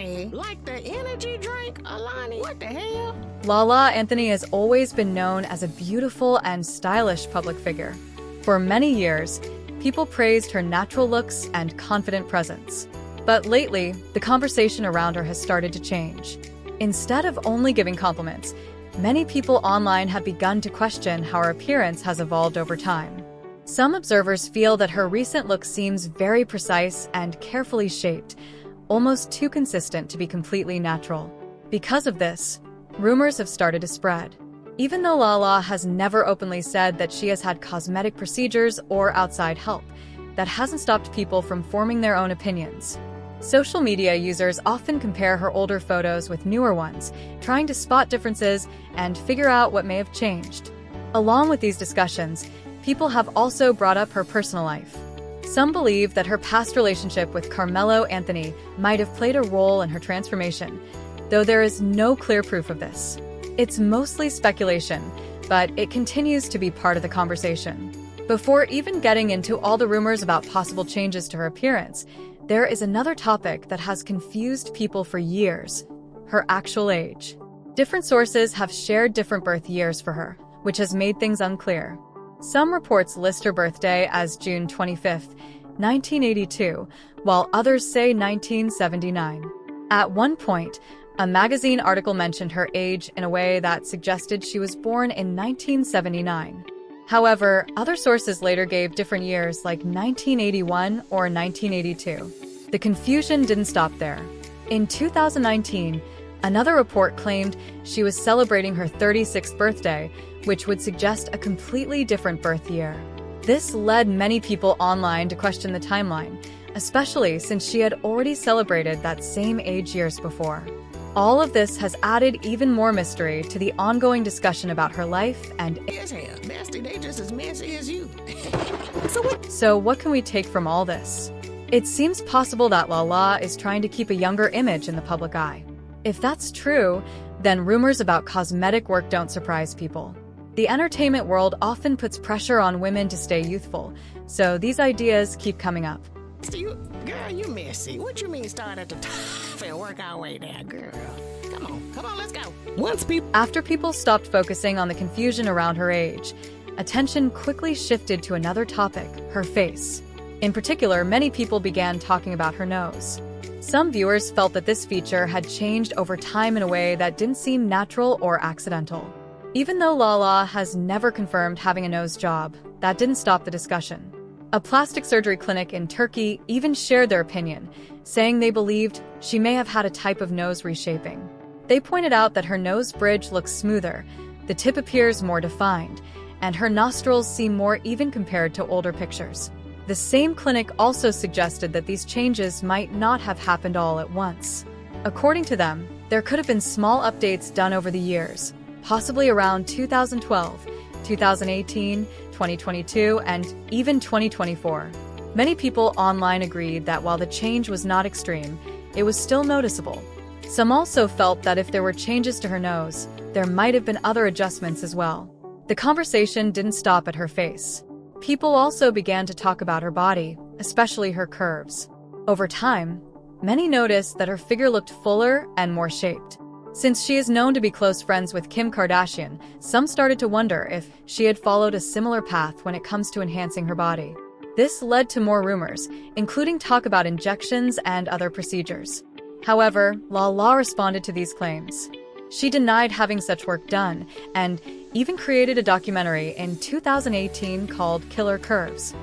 Alani? Like the energy drink, Alani? What the hell? Lala Anthony has always been known as a beautiful and stylish public figure. For many years, people praised her natural looks and confident presence. But lately, the conversation around her has started to change. Instead of only giving compliments, many people online have begun to question how her appearance has evolved over time. Some observers feel that her recent look seems very precise and carefully shaped, almost too consistent to be completely natural. Because of this, rumors have started to spread. Even though Lala has never openly said that she has had cosmetic procedures or outside help, that hasn't stopped people from forming their own opinions. Social media users often compare her older photos with newer ones, trying to spot differences and figure out what may have changed. Along with these discussions, people have also brought up her personal life. Some believe that her past relationship with Carmelo Anthony might have played a role in her transformation, though there is no clear proof of this. It's mostly speculation, but it continues to be part of the conversation. Before even getting into all the rumors about possible changes to her appearance, there is another topic that has confused people for years: her actual age. Different sources have shared different birth years for her, which has made things unclear. Some reports list her birthday as June 25, 1982, while others say 1979. At one point, a magazine article mentioned her age in a way that suggested she was born in 1979. However, other sources later gave different years like 1981 or 1982. The confusion didn't stop there. In 2019, another report claimed she was celebrating her 36th birthday, which would suggest a completely different birth year. This led many people online to question the timeline, especially since she had already celebrated that same age years before. All of this has added even more mystery to the ongoing discussion about her life and Nasty, they just as messy as you. So what can we take from all this? It seems possible that Lala is trying to keep a younger image in the public eye. If that's true, then rumors about cosmetic work don't surprise people. The entertainment world often puts pressure on women to stay youthful, so these ideas keep coming up. Girl, you messy. What you mean start at the top and work our way down, girl? Come on, let's go. After people stopped focusing on the confusion around her age, attention quickly shifted to another topic: her face. In particular, many people began talking about her nose. Some viewers felt that this feature had changed over time in a way that didn't seem natural or accidental. Even though Lala has never confirmed having a nose job, that didn't stop the discussion. A plastic surgery clinic in Turkey even shared their opinion, saying they believed she may have had a type of nose reshaping. They pointed out that her nose bridge looks smoother, the tip appears more defined, and her nostrils seem more even compared to older pictures. The same clinic also suggested that these changes might not have happened all at once. According to them, there could have been small updates done over the years, possibly around 2012, 2018, 2022, and even 2024. Many people online agreed that while the change was not extreme, it was still noticeable. Some also felt that if there were changes to her nose, there might have been other adjustments as well. The conversation didn't stop at her face. People also began to talk about her body, especially her curves. Over time, many noticed that her figure looked fuller and more shaped. Since she is known to be close friends with Kim Kardashian, some started to wonder if she had followed a similar path when it comes to enhancing her body. This led to more rumors, including talk about injections and other procedures. However, Lala responded to these claims. She denied having such work done, and even created a documentary in 2018 called Killer Curves.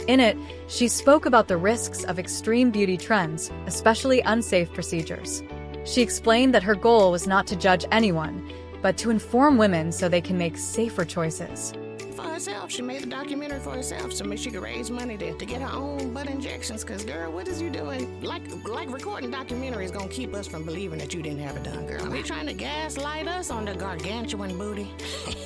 In it, she spoke about the risks of extreme beauty trends, especially unsafe procedures. She explained that her goal was not to judge anyone, but to inform women so they can make safer choices. For herself, she made a documentary for herself so she could raise money to get her own butt injections. Cause girl, what is you doing? Like recording documentaries gonna keep us from believing that you didn't have it done, girl. Are you trying to gaslight us on the gargantuan booty?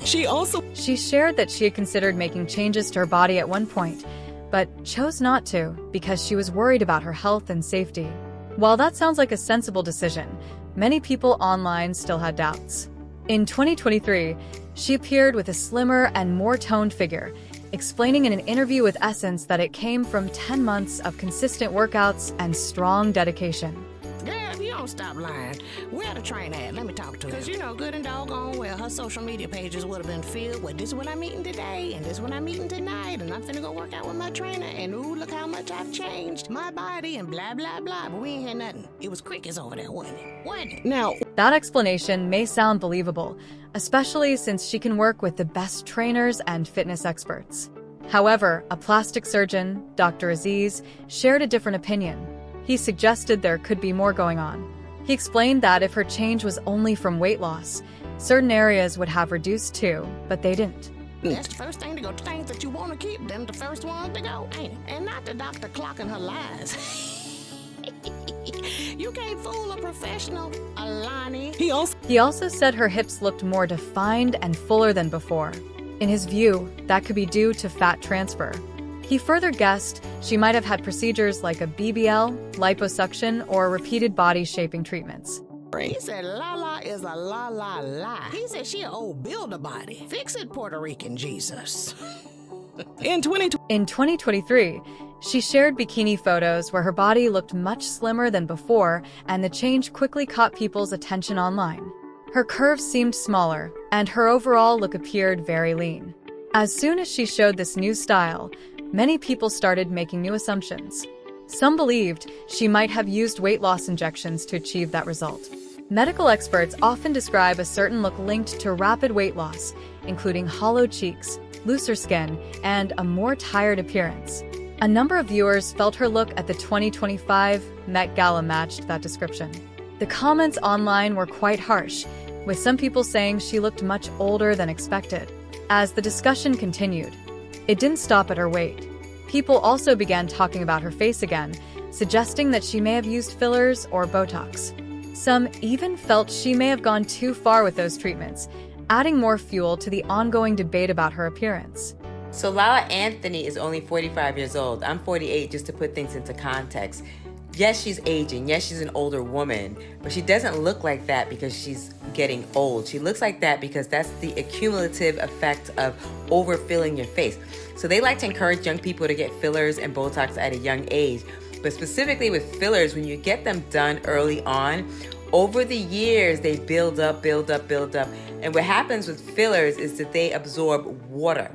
She shared that she had considered making changes to her body at one point, but chose not to because she was worried about her health and safety. While that sounds like a sensible decision, many people online still had doubts. In 2023, she appeared with a slimmer and more toned figure, explaining in an interview with Essence that it came from 10 months of consistent workouts and strong dedication. Girl, if you don't stop lying. Where the trainer at? Let me talk to her. Because you know good and doggone well her social media pages would have been filled with this is what I'm eating today and this is what I'm eating tonight and I'm finna go work out with my trainer and ooh, look how much I've changed my body and blah, blah, blah. But we ain't had nothing. It was crickets over there, wasn't it? Wasn't it? Now, That explanation may sound believable, especially since she can work with the best trainers and fitness experts. However, a plastic surgeon, Dr. Aziz, shared a different opinion. He suggested there could be more going on. He explained that if her change was only from weight loss, certain areas would have reduced too, but they didn't. that's the first thing to go. Things that you want to keep, them the first ones to go, ain't it? And not the doctor clocking her lies. You can't fool a professional, Alani. He also said her hips looked more defined and fuller than before. In his view, that could be due to fat transfer. He further guessed she might have had procedures like a BBL, liposuction, or repeated body shaping treatments. He said Lala is a la. He said she an old builder body. Fix it, Puerto Rican Jesus. In 2023, she shared bikini photos where her body looked much slimmer than before, and the change quickly caught people's attention online. Her curves seemed smaller, and her overall look appeared very lean. As soon as she showed this new style, many people started making new assumptions. Some believed she might have used weight loss injections to achieve that result. Medical experts often describe a certain look linked to rapid weight loss, including hollow cheeks, looser skin, and a more tired appearance. A number of viewers felt her look at the 2025 Met Gala matched that description. The comments online were quite harsh, with some people saying she looked much older than expected. As the discussion continued, it didn't stop at her weight. People also began talking about her face again, suggesting that she may have used fillers or Botox. Some even felt she may have gone too far with those treatments, adding more fuel to the ongoing debate about her appearance. So Lala Anthony is only 45 years old. I'm 48, just to put things into context. Yes, she's aging. Yes, she's an older woman, but she doesn't look like that because she's getting old. She looks like that because that's the accumulative effect of overfilling your face. So they like to encourage young people to get fillers and Botox at a young age. But specifically with fillers, when you get them done early on, over the years, they build up. And what happens with fillers is that they absorb water.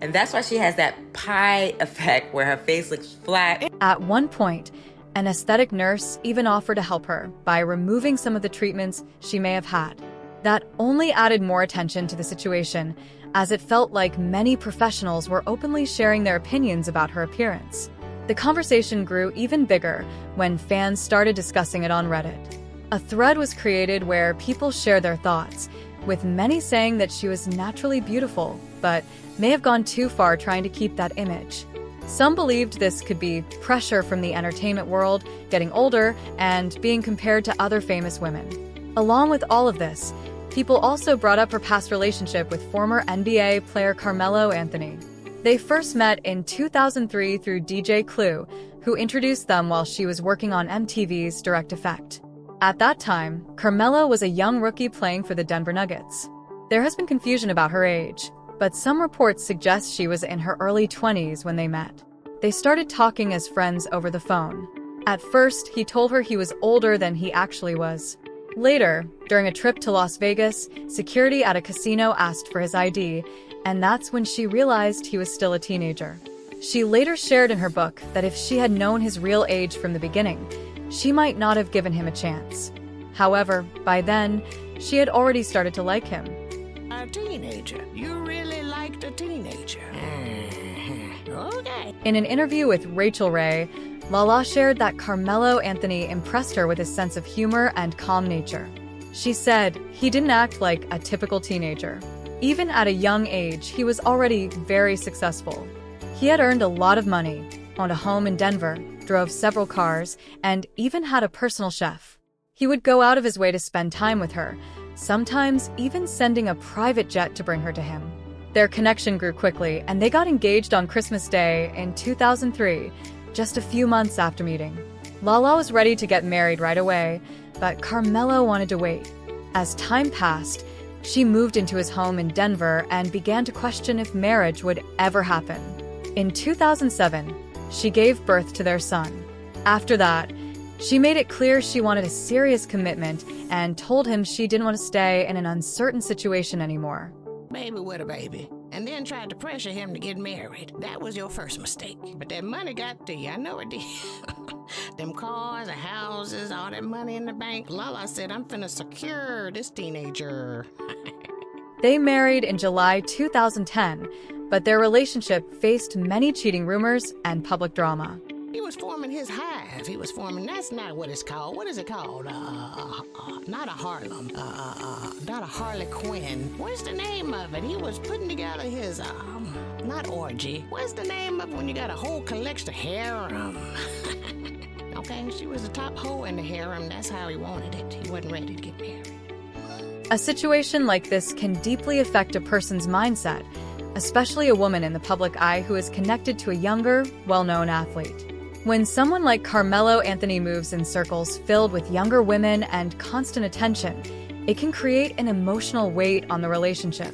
And that's why she has that pie effect where her face looks flat. At one point, an aesthetic nurse even offered to help her by removing some of the treatments she may have had. That only added more attention to the situation, as it felt like many professionals were openly sharing their opinions about her appearance. The conversation grew even bigger when fans started discussing it on Reddit. A thread was created where people shared their thoughts, with many saying that she was naturally beautiful, but may have gone too far trying to keep that image. Some believed this could be pressure from the entertainment world, getting older, and being compared to other famous women. Along with all of this, people also brought up her past relationship with former NBA player Carmelo Anthony. They first met in 2003 through DJ Clue, who introduced them while she was working on MTV's Direct Effect. At that time, Carmelo was a young rookie playing for the Denver Nuggets. There has been confusion about her age, but some reports suggest she was in her early 20s when they met. They started talking as friends over the phone. At first, he told her he was older than he actually was. Later, during a trip to Las Vegas, security at a casino asked for his ID, and that's when she realized he was still a teenager. She later shared in her book that if she had known his real age from the beginning, she might not have given him a chance. However, by then, she had already started to like him. A teenager. You really liked a teenager. Okay. In an interview with Rachel Ray, Lala shared that Carmelo Anthony impressed her with his sense of humor and calm nature. She said he didn't act like a typical teenager. Even at a young age, he was already very successful. He had earned a lot of money, owned a home in Denver, drove several cars, and even had a personal chef. He would go out of his way to spend time with her, sometimes even sending a private jet to bring her to him. Their connection grew quickly, and they got engaged on Christmas Day in 2003, just a few months after meeting. Lala was ready to get married right away, but Carmelo wanted to wait. As time passed, she moved into his home in Denver and began to question if marriage would ever happen. In 2007, she gave birth to their son. After that, She made it clear she wanted a serious commitment and told him she didn't want to stay in an uncertain situation anymore. Baby with a baby. And then tried to pressure him to get married. That was your first mistake. But that money got to you. I know it did. Them cars, the houses, all that money in the bank. Lala said, I'm finna secure this teenager. They married in July 2010, but their relationship faced many cheating rumors and public drama. He was forming his hive. He was forming, that's not what it's called. What is it called? Not a Harlem. Not a Harley Quinn. What's the name of it? He was putting together his, not orgy. What's the name of it when you got a whole collection of harem? Okay, she was the top hoe in the harem. That's how he wanted it. He wasn't ready to get married. A situation like this can deeply affect a person's mindset, especially a woman in the public eye who is connected to a younger, well-known athlete. When someone like Carmelo Anthony moves in circles filled with younger women and constant attention, it can create an emotional weight on the relationship.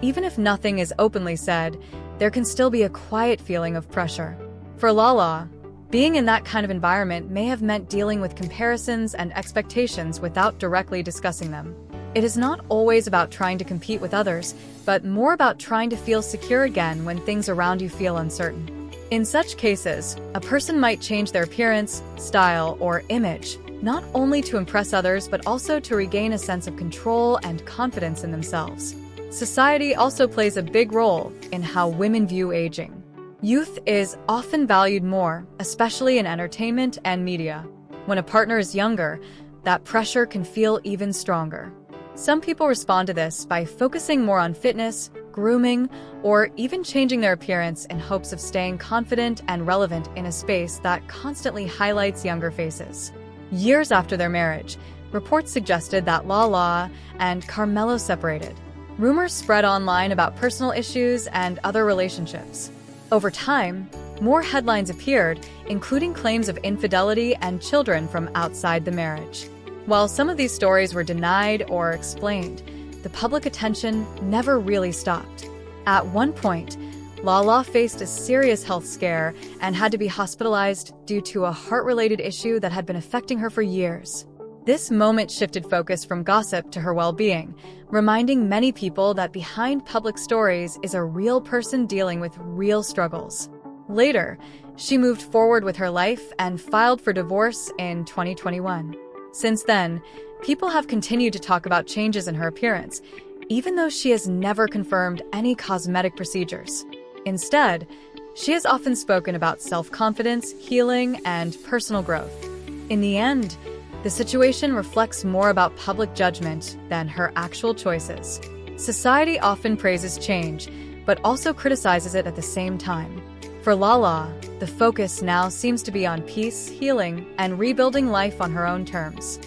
Even if nothing is openly said, there can still be a quiet feeling of pressure. For Lala, being in that kind of environment may have meant dealing with comparisons and expectations without directly discussing them. It is not always about trying to compete with others, but more about trying to feel secure again when things around you feel uncertain. In such cases, a person might change their appearance, style, or image, not only to impress others but also to regain a sense of control and confidence in themselves. Society also plays a big role in how women view aging. Youth is often valued more, especially in entertainment and media. When a partner is younger, that pressure can feel even stronger. Some people respond to this by focusing more on fitness, grooming, or even changing their appearance in hopes of staying confident and relevant in a space that constantly highlights younger faces. Years after their marriage, reports suggested that Lala and Carmelo separated. Rumors spread online about personal issues and other relationships. Over time, more headlines appeared, including claims of infidelity and children from outside the marriage. While some of these stories were denied or explained, the public attention never really stopped. At one point, Lala faced a serious health scare and had to be hospitalized due to a heart-related issue that had been affecting her for years. This moment shifted focus from gossip to her well-being, reminding many people that behind public stories is a real person dealing with real struggles. Later, she moved forward with her life and filed for divorce in 2021. Since then, people have continued to talk about changes in her appearance, even though she has never confirmed any cosmetic procedures. Instead, she has often spoken about self-confidence, healing, and personal growth. In the end, the situation reflects more about public judgment than her actual choices. Society often praises change, but also criticizes it at the same time. For Lala, the focus now seems to be on peace, healing, and rebuilding life on her own terms.